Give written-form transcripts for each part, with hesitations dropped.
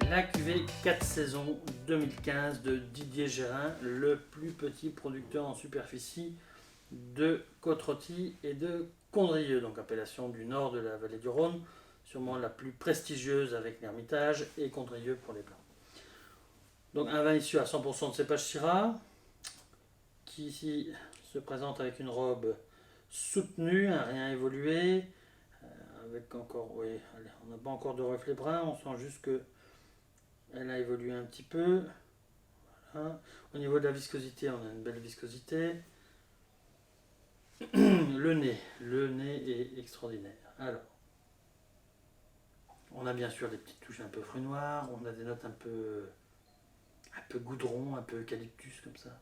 La cuvée 4 saisons 2015 de Didier Gérin, le plus petit producteur en superficie de côte-rôtie et de Condrieu, donc appellation du nord de la vallée du Rhône, sûrement la plus prestigieuse avec l'Ermitage et Condrieu pour les blancs. Donc un vin issu à 100% de cépage Syrah, qui ici se présente avec une robe soutenue, un rien évolué, avec encore, oui, allez, on n'a pas encore de reflets bruns, on sent juste que elle a évolué un petit peu. Voilà. Au niveau de la viscosité, on a une belle viscosité. Le nez est extraordinaire. Alors, on a bien sûr des petites touches un peu fruits noirs, on a des notes un peu goudron, un peu eucalyptus comme ça.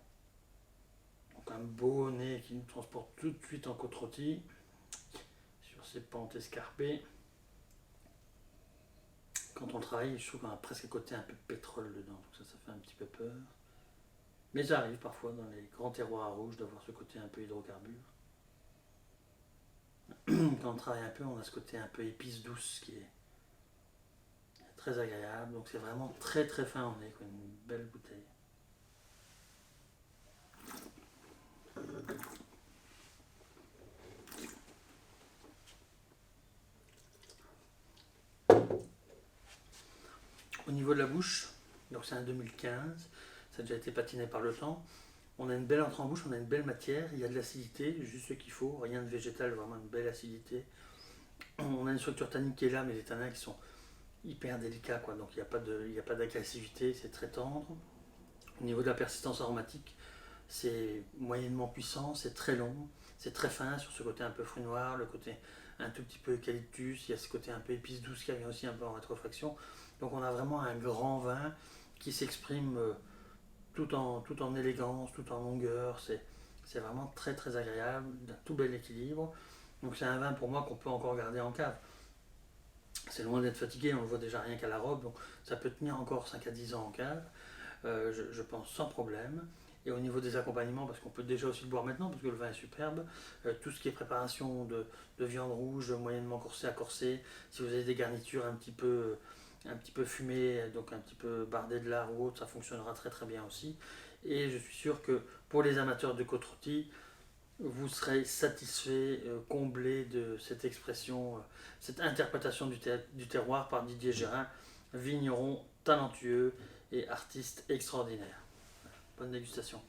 Donc un beau nez qui nous transporte tout de suite en côte rôtie sur ces pentes escarpées. Quand on travaille, je trouve qu'on a presque un côté un peu pétrole dedans, donc ça fait un petit peu peur. Mais ça arrive parfois dans les grands terroirs à rouge d'avoir ce côté un peu hydrocarbure. Quand on travaille un peu, on a ce côté un peu épice douce qui est très agréable. Donc c'est vraiment très très fin en nez, quoi, une belle bouteille. Au niveau de la bouche, donc c'est un 2015, ça a déjà été patiné par le temps. On a une belle entrée en bouche, on a une belle matière, il y a de l'acidité, juste ce qu'il faut, rien de végétal, vraiment une belle acidité. On a une structure tannique qui est là, mais les tanins qui sont hyper délicats, quoi, donc il n'y a pas d'agressivité, c'est très tendre. Au niveau de la persistance aromatique, c'est moyennement puissant, c'est très long, c'est très fin sur ce côté un peu fruit noir, le côté un tout petit peu eucalyptus, il y a ce côté un peu épice douce qui vient aussi un peu en rétrofraction. Donc on a vraiment un grand vin qui s'exprime tout en élégance, tout en longueur, c'est vraiment très très agréable, d'un tout bel équilibre. Donc c'est un vin pour moi qu'on peut encore garder en cave. C'est loin d'être fatigué, on le voit déjà rien qu'à la robe, donc ça peut tenir encore 5 à 10 ans en cave, je pense sans problème. Et au niveau des accompagnements, parce qu'on peut déjà aussi le boire maintenant, parce que le vin est superbe, tout ce qui est préparation de viande rouge, moyennement corsée à corsée, si vous avez des garnitures un petit peu fumées, donc un petit peu bardées de lard ou autre, ça fonctionnera très très bien aussi. Et je suis sûr que pour les amateurs de côte rôtie, vous serez satisfait, comblé de cette expression, cette interprétation du terroir par Didier Gérin, vigneron talentueux et artiste extraordinaire. Bonne dégustation.